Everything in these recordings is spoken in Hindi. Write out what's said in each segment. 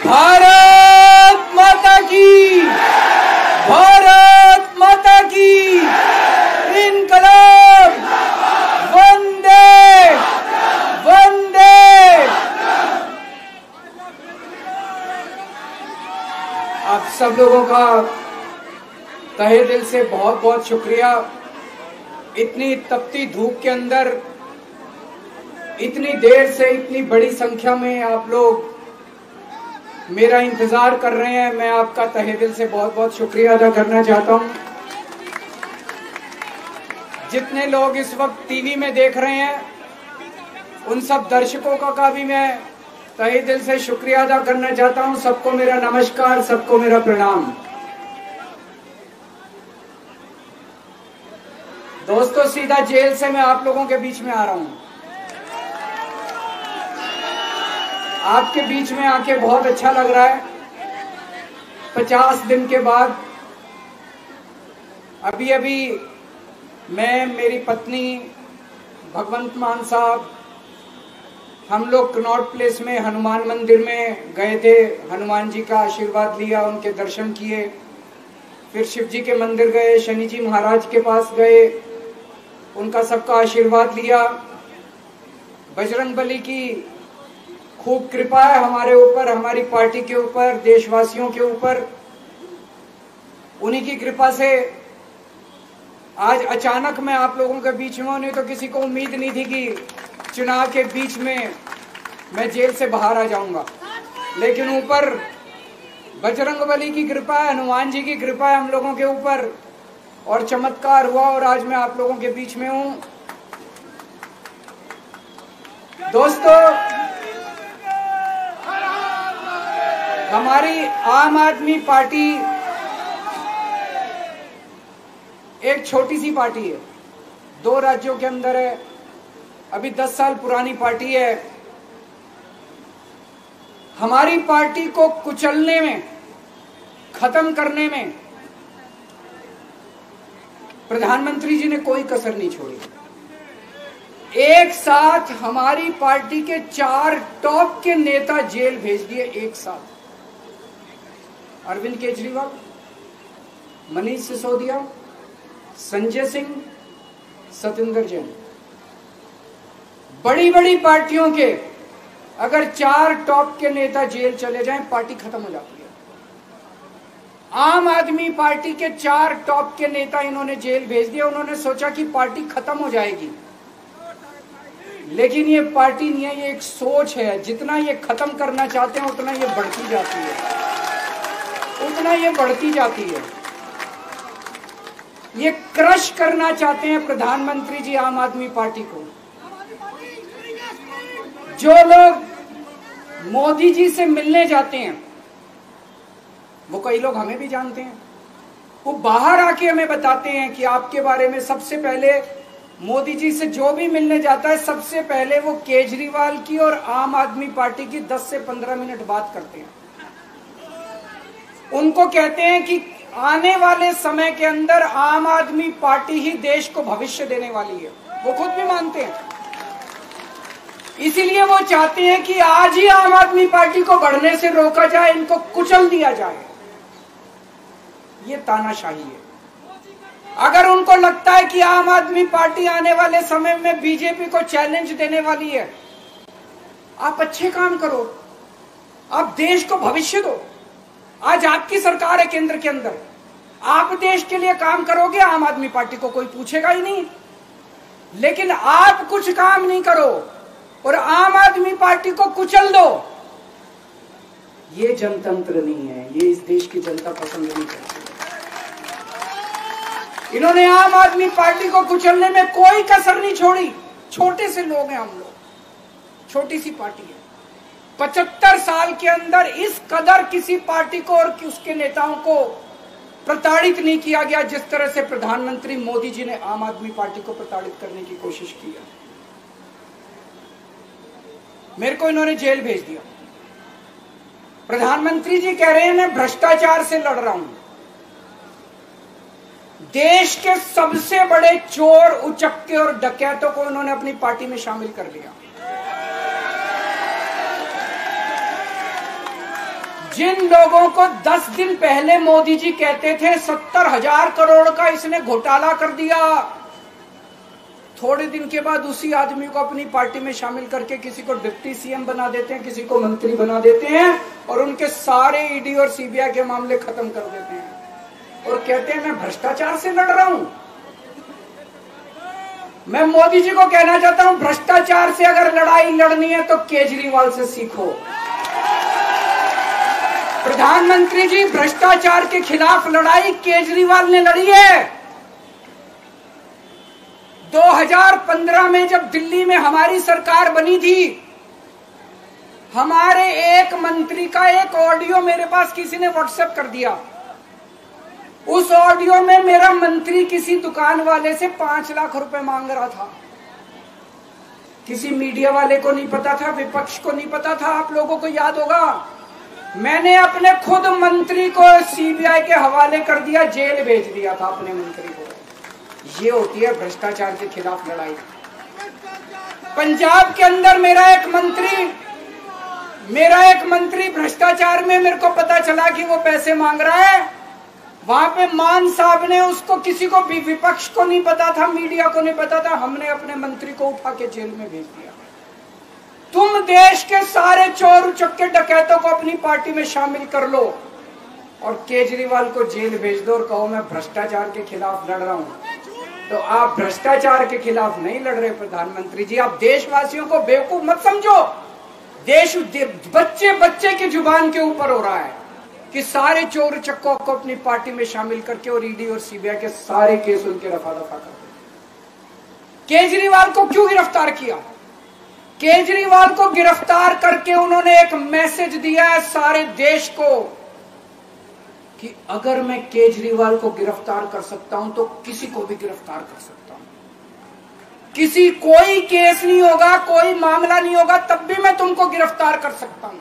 भारत माता की, भारत माता की, इनकलाब, वंदे वंदे। आप सब लोगों का तहे दिल से बहुत बहुत शुक्रिया। इतनी तपती धूप के अंदर इतनी देर से इतनी बड़ी संख्या में आप लोग मेरा इंतजार कर रहे हैं। मैं आपका तहे दिल से बहुत बहुत शुक्रिया अदा करना चाहता हूं। जितने लोग इस वक्त टीवी में देख रहे हैं उन सब दर्शकों का भी मैं तहे दिल से शुक्रिया अदा करना चाहता हूं। सबको मेरा नमस्कार, सबको मेरा प्रणाम। दोस्तों, सीधा जेल से मैं आप लोगों के बीच में आ रहा हूं। आपके बीच में आके बहुत अच्छा लग रहा है। 50 दिन के बाद अभी अभी मैं, मेरी पत्नी, भगवंत मान साहब, हम लोग कनॉट प्लेस में हनुमान मंदिर में गए थे। हनुमान जी का आशीर्वाद लिया, उनके दर्शन किए। फिर शिव जी के मंदिर गए, शनि जी महाराज के पास गए, उनका सबका आशीर्वाद लिया। बजरंग बली की खूब कृपा है हमारे ऊपर, हमारी पार्टी के ऊपर, देशवासियों के ऊपर। उन्हीं की कृपा से आज अचानक मैं आप लोगों के बीच में हूं। नहीं तो किसी को उम्मीद नहीं थी कि चुनाव के बीच में मैं जेल से बाहर आ जाऊंगा। लेकिन ऊपर बजरंग बली की कृपा है, हनुमान जी की कृपा है हम लोगों के ऊपर, और चमत्कार हुआ और आज मैं आप लोगों के बीच में हूं। दोस्तों, हमारी आम आदमी पार्टी एक छोटी सी पार्टी है, 2 राज्यों के अंदर है, अभी 10 साल पुरानी पार्टी है। हमारी पार्टी को कुचलने में, खत्म करने में प्रधानमंत्री जी ने कोई कसर नहीं छोड़ी। एक साथ हमारी पार्टी के 4 टॉप के नेता जेल भेज दिए एक साथ। अरविंद केजरीवाल, मनीष सिसोदिया, संजय सिंह, सतिंदर जैन। बड़ी बड़ी पार्टियों के अगर 4 टॉप के नेता जेल चले जाएं, पार्टी खत्म हो जाती है। आम आदमी पार्टी के 4 टॉप के नेता इन्होंने जेल भेज दिया। उन्होंने सोचा कि पार्टी खत्म हो जाएगी, लेकिन ये पार्टी नहीं है, ये एक सोच है। जितना ये खत्म करना चाहते हैं उतना ये बढ़ती जाती है, उतना ये बढ़ती जाती है। ये क्रश करना चाहते हैं प्रधानमंत्री जी आम आदमी पार्टी को। जो लोग मोदी जी से मिलने जाते हैं, वो कई लोग हमें भी जानते हैं, वो बाहर आके हमें बताते हैं कि आपके बारे में सबसे पहले मोदी जी से जो भी मिलने जाता है, सबसे पहले वो केजरीवाल की और आम आदमी पार्टी की 10 से 15 मिनट बात करते हैं। उनको कहते हैं कि आने वाले समय के अंदर आम आदमी पार्टी ही देश को भविष्य देने वाली है। वो खुद भी मानते हैं। इसीलिए वो चाहते हैं कि आज ही आम आदमी पार्टी को बढ़ने से रोका जाए, इनको कुचल दिया जाए। ये तानाशाही है। अगर उनको लगता है कि आम आदमी पार्टी आने वाले समय में बीजेपी को चैलेंज देने वाली है, आप अच्छे काम करो, आप देश को भविष्य दो। आज आपकी सरकार है केंद्र के अंदर, आप देश के लिए काम करोगे, आम आदमी पार्टी को कोई पूछेगा ही नहीं। लेकिन आप कुछ काम नहीं करो और आम आदमी पार्टी को कुचल दो, ये जनतंत्र नहीं है, ये इस देश की जनता पसंद नहीं करती। इन्होंने आम आदमी पार्टी को कुचलने में कोई कसर नहीं छोड़ी। छोटे से लोग हैं हम लोग, छोटी सी पार्टी है। 75 साल के अंदर इस कदर किसी पार्टी को और उसके नेताओं को प्रताड़ित नहीं किया गया जिस तरह से प्रधानमंत्री मोदी जी ने आम आदमी पार्टी को प्रताड़ित करने की कोशिश की है। मेरे को इन्होंने जेल भेज दिया। प्रधानमंत्री जी कह रहे हैं मैं भ्रष्टाचार से लड़ रहा हूं। देश के सबसे बड़े चोर, उचक्के और डकैतों को उन्होंने अपनी पार्टी में शामिल कर लिया। जिन लोगों को 10 दिन पहले मोदी जी कहते थे 70,000 करोड़ का इसने घोटाला कर दिया, थोड़े दिन के बाद उसी आदमी को अपनी पार्टी में शामिल करके किसी को डिप्टी सीएम बना देते हैं, किसी को मंत्री बना देते हैं और उनके सारे ईडी और सीबीआई के मामले खत्म कर देते हैं और कहते हैं मैं भ्रष्टाचार से लड़ रहा हूं। मैं मोदी जी को कहना चाहता हूं, भ्रष्टाचार से अगर लड़ाई लड़नी है तो केजरीवाल से सीखो। प्रधानमंत्री जी, भ्रष्टाचार के खिलाफ लड़ाई केजरीवाल ने लड़ी है। 2015 में जब दिल्ली में हमारी सरकार बनी थी, हमारे एक मंत्री का एक ऑडियो मेरे पास किसी ने व्हाट्सएप कर दिया। उस ऑडियो में मेरा मंत्री किसी दुकान वाले से 5 लाख रुपए मांग रहा था। किसी मीडिया वाले को नहीं पता था, विपक्ष को नहीं पता था। आप लोगों को याद होगा, मैंने अपने खुद मंत्री को सीबीआई के हवाले कर दिया, जेल भेज दिया था अपने मंत्री को। ये होती है भ्रष्टाचार के खिलाफ लड़ाई। पंजाब के अंदर मेरा एक मंत्री भ्रष्टाचार में, मेरे को पता चला कि वो पैसे मांग रहा है। वहां पे मान साहब ने उसको, किसी को भी, विपक्ष को नहीं पता था, मीडिया को नहीं पता था, हमने अपने मंत्री को उठा के जेल में भेज दिया। तुम देश के सारे चोर उचक्के डकैतों को अपनी पार्टी में शामिल कर लो और केजरीवाल को जेल भेज दो और कहो मैं भ्रष्टाचार के खिलाफ लड़ रहा हूं। तो आप भ्रष्टाचार के खिलाफ नहीं लड़ रहे प्रधानमंत्री जी। आप देशवासियों को बेवकूफ मत समझो। देश बच्चे बच्चे की जुबान के ऊपर हो रहा है कि सारे चोर चक्कों को अपनी पार्टी में शामिल करके और ईडी और सीबीआई के सारे केस उनके रफा दफा कर दे। केजरीवाल को क्यों गिरफ्तार किया? केजरीवाल को गिरफ्तार करके उन्होंने एक मैसेज दिया है सारे देश को कि अगर मैं केजरीवाल को गिरफ्तार कर सकता हूं तो किसी को भी गिरफ्तार कर सकता हूं। कोई केस नहीं होगा, कोई मामला नहीं होगा, तब भी मैं तुमको गिरफ्तार कर सकता हूं।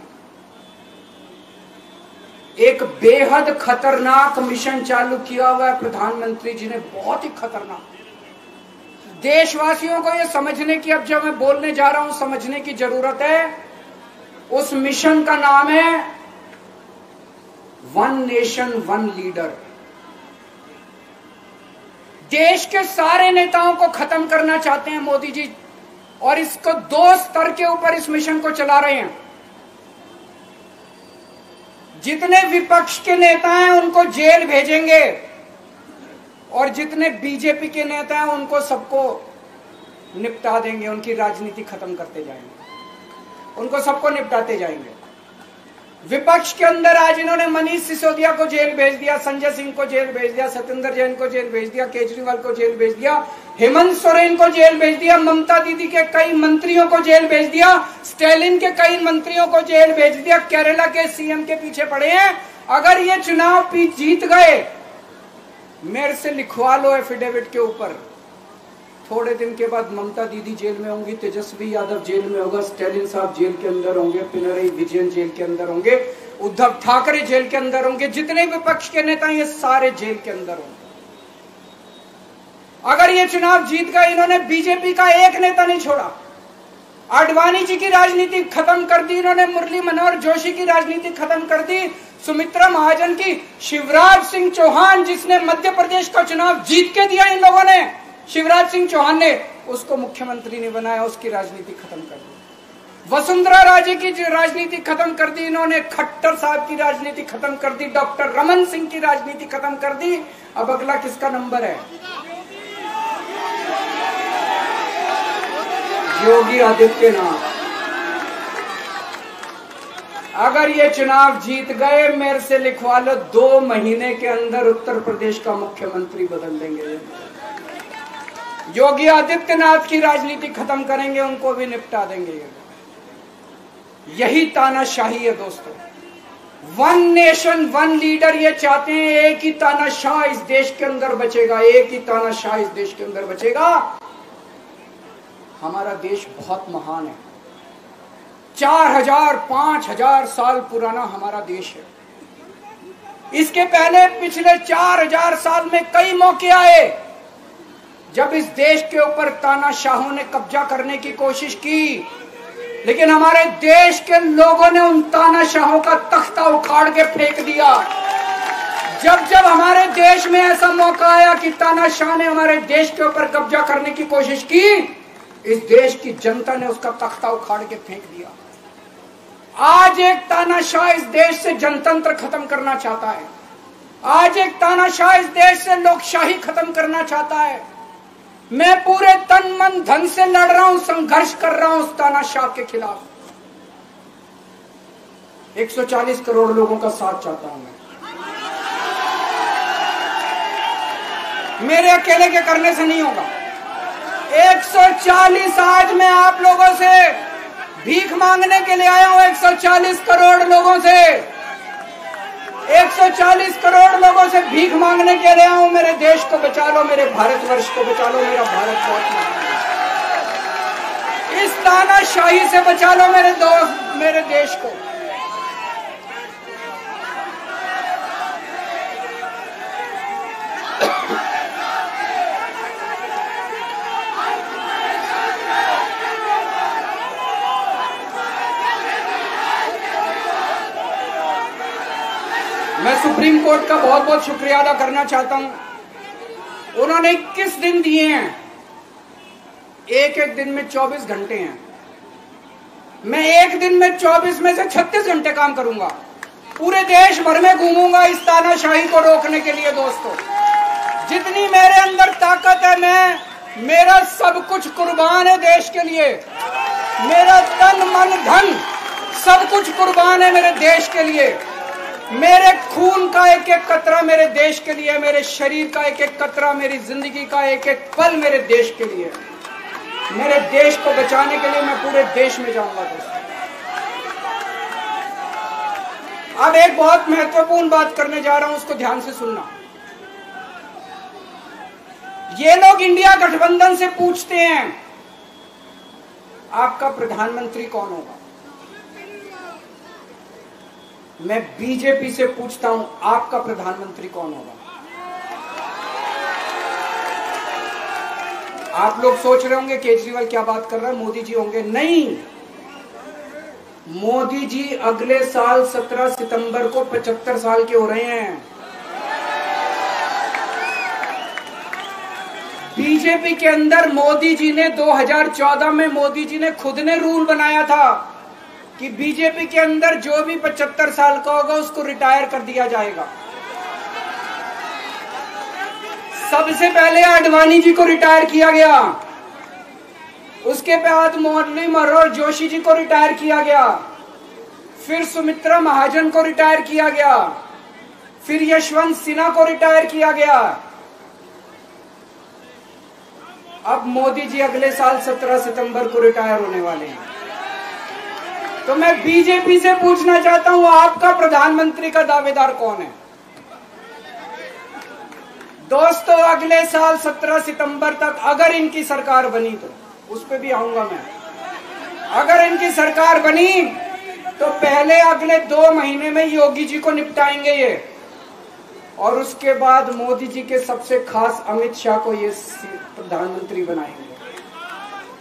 एक बेहद खतरनाक मिशन चालू किया हुआ है प्रधानमंत्री जी ने, बहुत ही खतरनाक। देशवासियों को यह समझने की, अब जब मैं बोलने जा रहा हूं, समझने की जरूरत है। उस मिशन का नाम है वन नेशन वन लीडर। देश के सारे नेताओं को खत्म करना चाहते हैं मोदी जी और इसको 2 स्तर के ऊपर इस मिशन को चला रहे हैं। जितने विपक्ष के नेता हैं उनको जेल भेजेंगे और जितने बीजेपी के नेता हैं उनको सबको निपटा देंगे, उनकी राजनीति खत्म करते जाएंगे, उनको सबको निपटाते जाएंगे। विपक्ष के अंदर आज इन्होंने मनीष सिसोदिया को जेल भेज दिया, संजय सिंह को जेल भेज दिया, सत्येंद्र जैन को जेल भेज दिया, केजरीवाल को जेल भेज दिया, हेमंत सोरेन को जेल भेज दिया, ममता दीदी के कई मंत्रियों को जेल भेज दिया, स्टालिन के कई मंत्रियों को जेल भेज दिया, केरला के सीएम के पीछे पड़े हैं। अगर ये चुनाव जीत गए, मेरे से लिखवा लो एफिडेविट के ऊपर, थोड़े दिन के बाद ममता दीदी जेल में होंगी, तेजस्वी यादव जेल में होगा, स्टालिन साहब जेल के अंदर होंगे, पिनराई विजयन जेल के अंदर होंगे, उद्धव ठाकरे जेल के अंदर होंगे, जितने विपक्ष के नेता ये सारे जेल के अंदर होंगे। अगर ये चुनाव जीत गए, इन्होंने बीजेपी का एक नेता नहीं छोड़ा। आडवाणी जी की राजनीति खत्म कर दी इन्होंने, मुरली मनोहर जोशी की राजनीति खत्म कर दी, सुमित्रा महाजन की, शिवराज सिंह चौहान जिसने मध्य प्रदेश का चुनाव जीत के दिया इन लोगों ने, शिवराज सिंह चौहान ने उसको मुख्यमंत्री नहीं बनाया, उसकी राजनीति खत्म कर दी। वसुंधरा राजे की राजनीति खत्म कर दी इन्होंने, खट्टर साहब की राजनीति खत्म कर दी, डॉक्टर रमन सिंह की राजनीति खत्म कर दी। अब अगला किसका नंबर है? योगी आदित्यनाथ। अगर ये चुनाव जीत गए, मेरे से लिखवा लो, 2 महीने के अंदर उत्तर प्रदेश का मुख्यमंत्री बदल देंगे। योगी आदित्यनाथ की राजनीति खत्म करेंगे, उनको भी निपटा देंगे। यही तानाशाही है दोस्तों। वन नेशन वन लीडर ये चाहते हैं, एक ही तानाशाह इस देश के अंदर बचेगा, एक ही तानाशाह इस देश के अंदर बचेगा। हमारा देश बहुत महान है, 4000 5000 साल पुराना हमारा देश है। इसके पहले पिछले 4000 साल में कई मौके आए जब इस देश के ऊपर तानाशाहों ने कब्जा करने की कोशिश की, लेकिन हमारे देश के लोगों ने उन तानाशाहों का तख्ता उखाड़ के फेंक दिया। जब जब हमारे देश में ऐसा मौका आया कि तानाशाह ने हमारे देश के ऊपर कब्जा करने की कोशिश की, इस देश की जनता ने उसका तख्ता उखाड़ के फेंक दिया। आज एक तानाशाह इस देश से जनतंत्र खत्म करना चाहता है। आज एक तानाशाह इस देश से लोकशाही खत्म करना चाहता है। मैं पूरे तन मन धन से लड़ रहा हूं, संघर्ष कर रहा हूं उस तानाशाह के खिलाफ। 140 करोड़ लोगों का साथ चाहता हूं मैं। मेरे अकेले के करने से नहीं होगा। 140 आज मैं आप लोगों से भीख मांगने के लिए आया हूं। 140 करोड़ लोगों से 140 करोड़ लोगों से भीख मांगने के लिए आया हूं। मेरे देश को बचा लो, मेरे भारतवर्ष को बचा लो। मेरा भारत बहुत महान है। इस तानाशाही से बचा लो मेरे दोस्त, मेरे देश को। मैं सुप्रीम कोर्ट का बहुत बहुत शुक्रिया अदा करना चाहता हूं। उन्होंने 21 दिन दिए हैं, एक एक दिन में 24 घंटे हैं। मैं एक दिन में 24 में से 36 घंटे काम करूंगा। पूरे देश भर में घूमूंगा इस तानाशाही को रोकने के लिए। दोस्तों, जितनी मेरे अंदर ताकत है, मेरा सब कुछ कुर्बान है देश के लिए। मेरा तन मन धन सब कुछ कुर्बान है मेरे देश के लिए। मेरे खून का एक एक कतरा मेरे देश के लिए, मेरे शरीर का एक एक कतरा, मेरी जिंदगी का एक एक पल मेरे देश के लिए। मेरे देश को बचाने के लिए मैं पूरे देश में जाऊंगा। दोस्तों, अब एक बहुत महत्वपूर्ण बात करने जा रहा हूं, उसको ध्यान से सुनना। ये लोग इंडिया गठबंधन से पूछते हैं आपका प्रधानमंत्री कौन होगा। मैं बीजेपी से पूछता हूं आपका प्रधानमंत्री कौन होगा। आप लोग सोच रहे होंगे केजरीवाल क्या बात कर रहा है, मोदी जी होंगे। नहीं, मोदी जी अगले साल 17 सितंबर को 75 साल के हो रहे हैं। बीजेपी के अंदर मोदी जी ने 2014 में मोदी जी ने खुद ने रूल बनाया था कि बीजेपी के अंदर जो भी 75 साल का होगा उसको रिटायर कर दिया जाएगा। सबसे पहले आडवाणी जी को रिटायर किया गया, उसके बाद मुरली मनोहर जोशी जी को रिटायर किया गया, फिर सुमित्रा महाजन को रिटायर किया गया, फिर यशवंत सिन्हा को रिटायर किया गया। अब मोदी जी अगले साल 17 सितंबर को रिटायर होने वाले हैं। तो मैं बीजेपी से पूछना चाहता हूं आपका प्रधानमंत्री का दावेदार कौन है। दोस्तों, अगले साल 17 सितंबर तक अगर इनकी सरकार बनी, तो उस पर भी आऊंगा मैं। अगर इनकी सरकार बनी तो पहले अगले 2 महीने में योगी जी को निपटाएंगे ये, और उसके बाद मोदी जी के सबसे खास अमित शाह को ये प्रधानमंत्री बनाएंगे।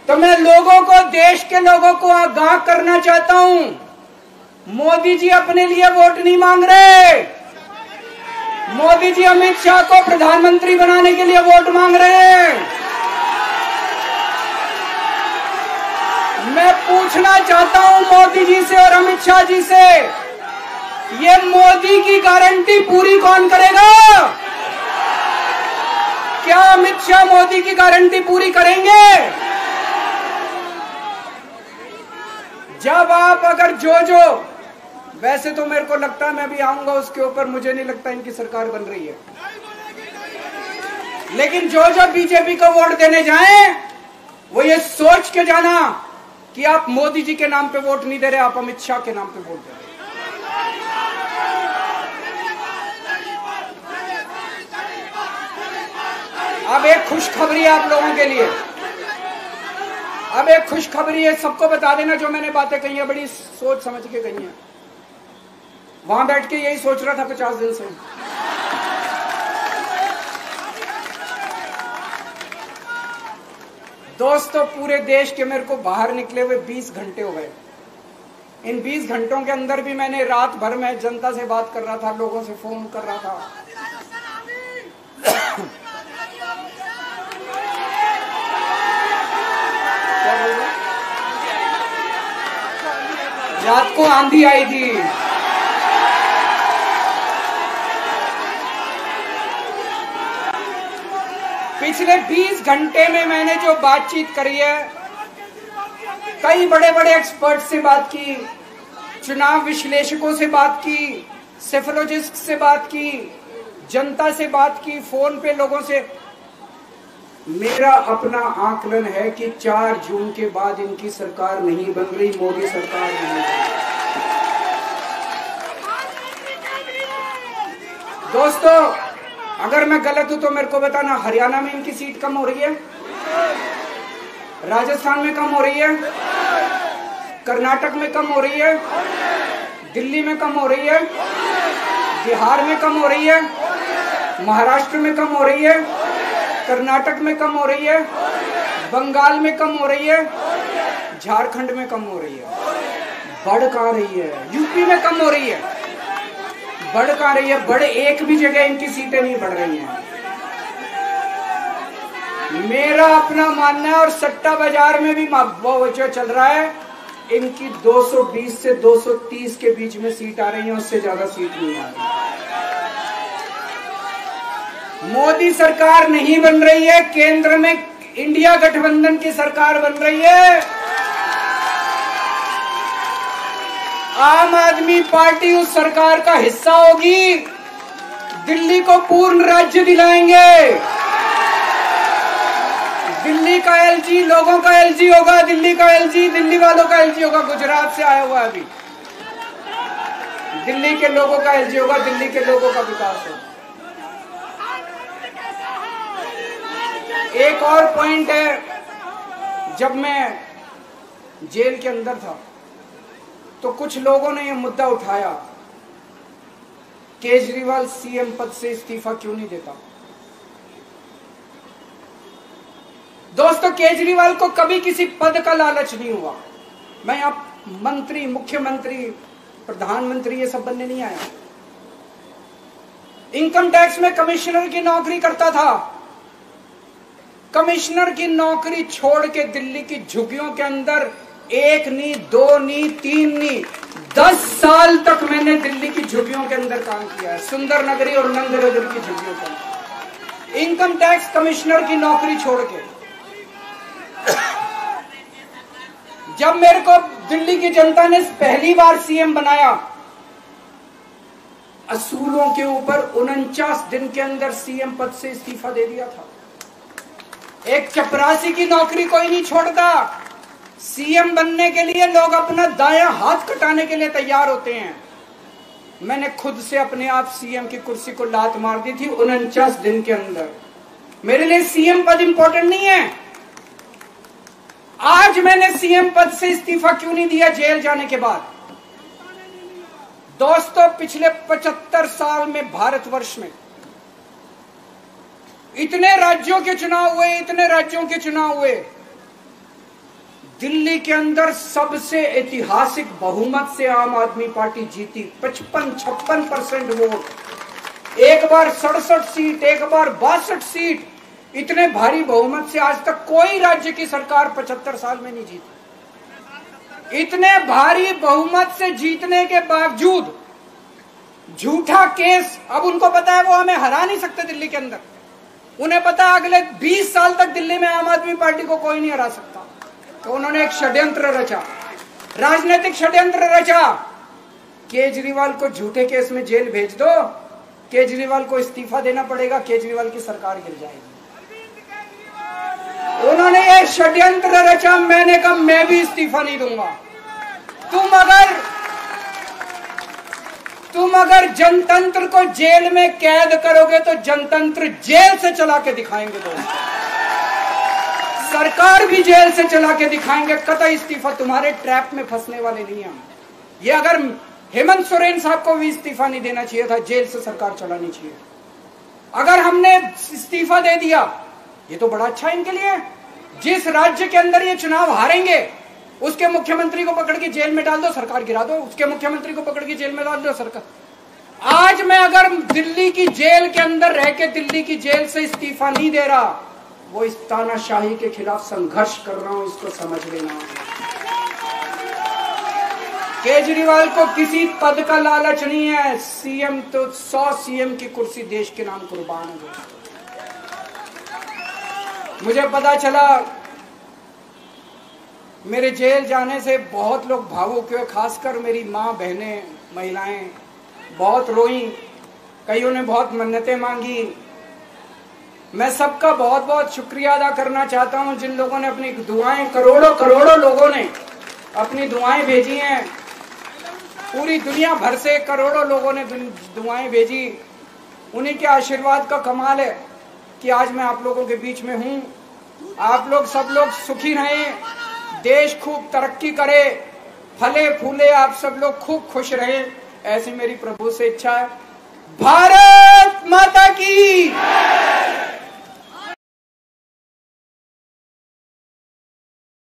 तो मैं लोगों को, देश के लोगों को आगाह करना चाहता हूं, मोदी जी अपने लिए वोट नहीं मांग रहे। मोदी जी अमित शाह को प्रधानमंत्री बनाने के लिए वोट मांग रहे हैं। मैं पूछना चाहता हूं मोदी जी से और अमित शाह जी से, ये मोदी की गारंटी पूरी कौन करेगा? क्या अमित शाह मोदी की गारंटी पूरी करेंगे? जब आप अगर जो वैसे तो मेरे को लगता है मैं भी आऊंगा उसके ऊपर, मुझे नहीं लगता इनकी सरकार बन रही है, लेकिन जो बीजेपी को वोट देने जाएं वो ये सोच के जाना कि आप मोदी जी के नाम पे वोट नहीं दे रहे, आप अमित शाह के नाम पे वोट दे रहे। अब एक खुशखबरी है आप लोगों के लिए, अब एक खुशखबरी है। सबको बता देना जो मैंने बातें कही है बड़ी सोच समझ के कही है। वहां बैठ के यही सोच रहा था 50 दिन से। दोस्तों, पूरे देश के मेरे को बाहर निकले हुए 20 घंटे हो गए। इन 20 घंटों के अंदर भी मैंने रात भर में जनता से बात कर रहा था, लोगों से फोन कर रहा था। रात को आंधी आई थी। पिछले 20 घंटे में मैंने जो बातचीत करी है, कई बड़े बड़े एक्सपर्ट से बात की, चुनाव विश्लेषकों से बात की, सेफोलॉजिस्ट से बात की, जनता से बात की, फोन पे लोगों से। मेरा अपना आकलन है कि 4 जून के बाद इनकी सरकार नहीं बन रही, मोदी सरकार नहीं बन रही। दोस्तों, अगर मैं गलत हूं तो मेरे को बताना। हरियाणा में इनकी सीट कम हो रही है, राजस्थान में कम हो रही है, कर्नाटक में कम हो रही है, दिल्ली में कम हो रही है, बिहार में कम हो रही है, महाराष्ट्र में कम हो रही है, कर्नाटक में कम हो रही है, बंगाल में कम हो रही है, झारखंड में कम हो रही है। बढ़ कहां रही है? यूपी में कम हो रही है, बढ़ कहां रही है? बड़े एक भी जगह इनकी सीटें नहीं बढ़ रही हैं। मेरा अपना मानना है, और सट्टा बाजार में भी जो चल रहा है, इनकी 220 से 230 के बीच में सीट आ रही है, उससे ज्यादा सीट नहीं आ रही। मोदी सरकार नहीं बन रही है, केंद्र में इंडिया गठबंधन की सरकार बन रही है। आम आदमी पार्टी उस सरकार का हिस्सा होगी। दिल्ली को पूर्ण राज्य दिलाएंगे। दिल्ली का एलजी लोगों का एलजी होगा, दिल्ली का एलजी दिल्ली वालों का एलजी होगा। गुजरात से आया हुआ अभी, दिल्ली के लोगों का एलजी होगा, दिल्ली के लोगों का विकास होगा। एक और पॉइंट है, जब मैं जेल के अंदर था तो कुछ लोगों ने यह मुद्दा उठाया, केजरीवाल सीएम पद से इस्तीफा क्यों नहीं देता। दोस्तों, केजरीवाल को कभी किसी पद का लालच नहीं हुआ। मैं अब मंत्री, मुख्यमंत्री, प्रधानमंत्री ये सब बनने नहीं आया। इनकम टैक्स में कमिश्नर की नौकरी करता था। कमिश्नर की नौकरी छोड़ के दिल्ली की झुग्गियों के अंदर 1 नहीं, 2 नहीं, 3 नहीं, 10 साल तक मैंने दिल्ली की झुग्गियों के अंदर काम किया है, सुंदर नगरी और नंद नगरी की झुग्गियों के अंदर। इनकम टैक्स कमिश्नर की नौकरी छोड़ के जब मेरे को दिल्ली की जनता ने पहली बार सीएम बनाया, असूलों के ऊपर 49 दिन के अंदर सीएम पद से इस्तीफा दे दिया था। एक चपरासी की नौकरी कोई नहीं छोड़ता। सीएम बनने के लिए लोग अपना दायां हाथ कटाने के लिए तैयार होते हैं। मैंने खुद से अपने आप सीएम की कुर्सी को लात मार दी थी 49 दिन के अंदर। मेरे लिए सीएम पद इंपॉर्टेंट नहीं है। आज मैंने सीएम पद से इस्तीफा क्यों नहीं दिया जेल जाने के बाद? दोस्तों, पिछले 75 साल में भारतवर्ष में इतने राज्यों के चुनाव हुए, इतने राज्यों के चुनाव हुए, दिल्ली के अंदर सबसे ऐतिहासिक बहुमत से आम आदमी पार्टी जीती। 55-56% वोट, एक बार 67 सीट, एक बार 62 सीट। इतने भारी बहुमत से आज तक कोई राज्य की सरकार 75 साल में नहीं जीती। इतने भारी बहुमत से जीतने के बावजूद झूठा केस, अब उनको पता है वो हमें हरा नहीं सकते दिल्ली के अंदर। उन्हें पता है अगले 20 साल तक दिल्ली में आम आदमी पार्टी को कोई नहीं हरा सकता। तो उन्होंने एक षड्यंत्र रचा, राजनीतिक षड्यंत्र रचा। केजरीवाल को झूठे केस में जेल भेज दो, केजरीवाल को इस्तीफा देना पड़ेगा, केजरीवाल की सरकार गिर जाएगी। उन्होंने ये षड्यंत्र रचा। मैंने कहा मैं भी इस्तीफा नहीं दूंगा। तुम अगर जनतंत्र को जेल में कैद करोगे तो जनतंत्र जेल से चला के दिखाएंगे। दोस्तों, सरकार भी जेल से चला के दिखाएंगे। कतई इस्तीफा, तुम्हारे ट्रैप में फंसने वाले नहीं हम। ये अगर हेमंत सोरेन साहब को भी इस्तीफा नहीं देना चाहिए था, जेल से सरकार चलानी चाहिए। अगर हमने इस्तीफा दे दिया, ये तो बड़ा अच्छा इनके लिए। जिस राज्य के अंदर ये चुनाव हारेंगे उसके मुख्यमंत्री को पकड़ के जेल में डाल दो, सरकार गिरा दो। उसके मुख्यमंत्री को पकड़ के जेल में डाल दो, सरकार। आज मैं अगर दिल्ली की जेल के अंदर रह के दिल्ली की जेल से इस्तीफा नहीं दे रहा, वो इस तानाशाही के खिलाफ संघर्ष कर रहा हूं, इसको समझ लेना। केजरीवाल को किसी पद का लालच नहीं है। सीएम तो 100 सीएम की कुर्सी देश के नाम कुर्बान हो गई। मुझे पता चला मेरे जेल जाने से बहुत लोग भावुक हुए, खासकर मेरी माँ, बहनें, महिलाएं बहुत रोई, कईयों ने बहुत मन्नतें मांगी। मैं सबका बहुत बहुत शुक्रिया अदा करना चाहता हूं जिन लोगों ने अपनी दुआएं, करोड़ों लोगों ने अपनी दुआएं भेजी हैं। पूरी दुनिया भर से करोड़ों लोगों ने दुआएं भेजी। उन्हीं के आशीर्वाद का कमाल है कि आज मैं आप लोगों के बीच में हूं। आप लोग सब लोग सुखी रहें, देश खूब तरक्की करे, फले फूले, आप सब लोग खूब खुश रहें, ऐसी मेरी प्रभु से इच्छा है। भारत माता